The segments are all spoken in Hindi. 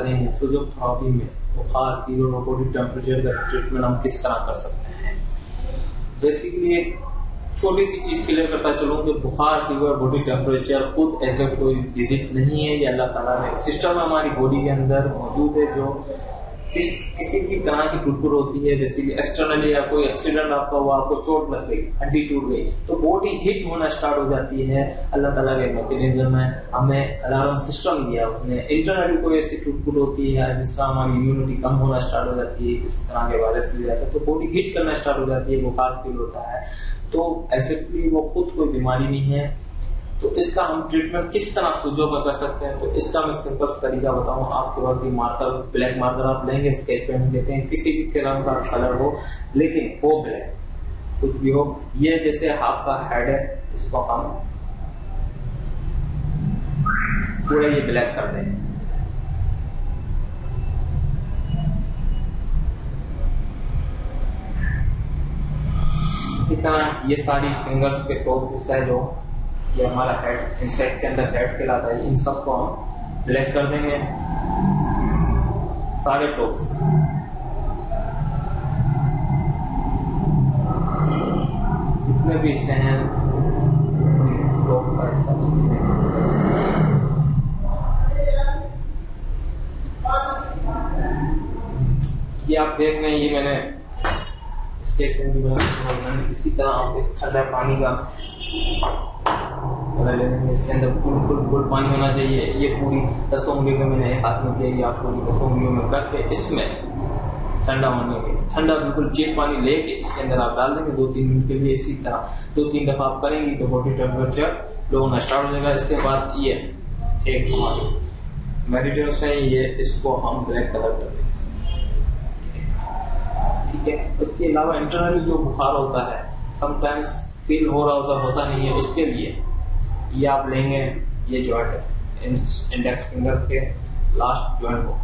करेंगे सुजोग थेरेपी में बुखार, फीवर और बॉडी टेम्परेचर का ट्रीटमेंट हम किस तरह कर सकते हैं। बेसिकली एक छोटी सी चीज क्लियर करता चलूं कि बुखार, फीवर, बॉडी टेम्परेचर खुद ऐसे कोई डिजीज नहीं है। ये अल्लाह ताला ने सिस्टम हमारी बॉडी के अंदर मौजूद है जो किसी भी तरह की टुटपुर होती है। जैसे कि एक्सटर्नली या कोई एक्सीडेंट आपका हुआ, आपको चोट लग गई, हड्डी टूट गई, तो बॉडी हिट होना स्टार्ट हो जाती है। अल्लाह ताला के मैकेनिज्म है, हमें अलार्म सिस्टम दिया उसने। इंटरनली कोई ऐसी टुटपुर होती है जिससे हमारी इम्यूनिटी कम होना स्टार्ट हो जाती है, किसी तरह के वायरस की वजह से, तो बॉडी हिट करना स्टार्ट हो जाती है, बुखार फील होता है। तो एक्जेक्टली वो खुद कोई बीमारी नहीं है। तो इसका हम ट्रीटमेंट किस तरह सूजों का कर सकते हैं, तो इसका मैं सिंपल तरीका बताऊं। आपके पास ये मार्कर, ब्लैक मार्कर आप लेंगे, स्केच पेन लेते हैं, किसी भी रंग का कलर हो, लेकिन वो ब्लैक कुछ भी हो। ये जैसे आपका हेड है, इसको हम पूरा ये ब्लैक कर देंगे। इसी तरह ये सारी फिंगर्स के टॉप हिस्सा है, जो ये हमारा हेड इनसाइड के अंदर हेड कहलाता है, इन सबको हम ब्लैक कर देंगे सारे टॉप्स। जितने भी हिस्से हैं टॉप का ये आप देख रहे हैं, ये मैंने इसी तरह आप ठंडा पानी का इसके अंदर फुल पानी होना चाहिए। ये पूरी 10 उंगलियों का मैंने हाथ में किया, ये आप पूरी 10 उंगलियों में करके इसमें ठंडा होने के ठंडा बिल्कुल चिल पानी लेके इसके अंदर आप डाल देंगे 2-3 मिनट के लिए। इसी तरह 2-3 दफा आप करेंगे तो बॉडी टेम्परेचर लो होना स्टार्ट हो जाएगा। इसके बाद ये एक हमारी मेडिटेशन है, ये इसको हम ब्लैक कलर कर देंगे, ठीक है। उसके अलावा इंटरनली जो बुखार होता है, समटाइम्स फील हो रहा होता नहीं है, उसके लिए ये आप लेंगे, ये जॉइंट है इंडेक्स फिंगर्स के लास्ट जॉइंट को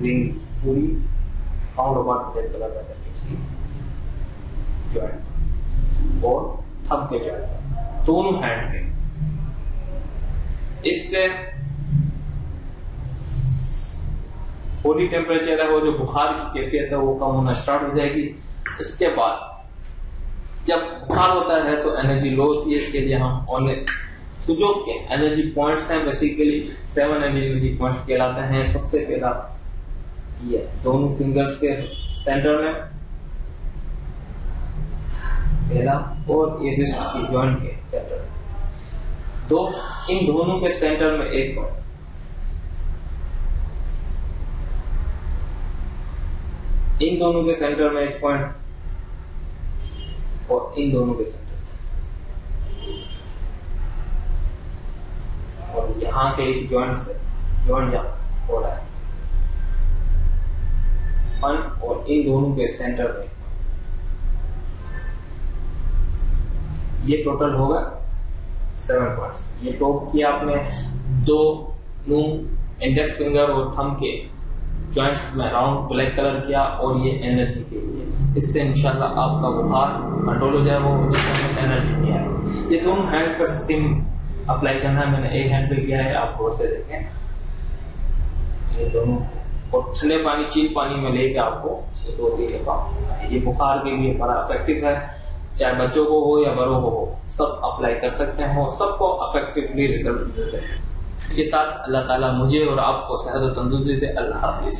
रिंग पूरी राउंड अबाउट ब्लैक कलर का जॉइंट और थंब के जॉइंट दोनों हैंड के। इससे बॉडी टेम्परेचर है, वो जो बुखार की कैफियत है वो कम होना स्टार्ट हो जाएगी। इसके बाद जब बुखार होता है तो एनर्जी लो होती है, इसके लिए हम सूजोग के एनर्जी पॉइंट्स हैं, बेसिकली 7 एनर्जी पॉइंट्स कहलाते हैं। सबसे पहला ये दोनों फिंगर्स के सेंटर में पहला, और ये रिस्ट की जॉइंट के सेंटर में दो, इन दोनों के सेंटर में एक पॉइंट, इन दोनों के सेंटर में एक पॉइंट और इन दोनों के सेंटर और यहाँ के एक जॉइंट से जॉइंट जहां हो रहा है और इन दोनों के सेंटर में ये टोटल होगा 7 पॉइंट्स। ये टॉप किया आपने, दोनों इंडेक्स फिंगर और थंब के जॉइंट्स में राउंड ब्लैक कलर किया, और ये एनर्जी के लिए। इससे इंशाल्लाह आपका बुखार कंट्रोल हो जाए, वो एनर्जी नहीं आए। ये दोनों हैंड पर सेम अप्लाई करना है, मैंने एक हैंड पे किया है, आप गौर से देखें। ये दोनों और ठंडे पानी, चिल पानी में लेके आपको 2-3 दफा, ये बुखार के लिए बड़ा इफेक्टिव है। चाहे बच्चों को हो या बड़ों को हो, सब अप्लाई कर सकते हैं, सबको इफेक्टिवली रिजल्ट मिलते हैं। इसके साथ अल्लाह ताला मुझे और आपको सेहत और तंदुरुस्ती दे। अल्लाह हाफिज।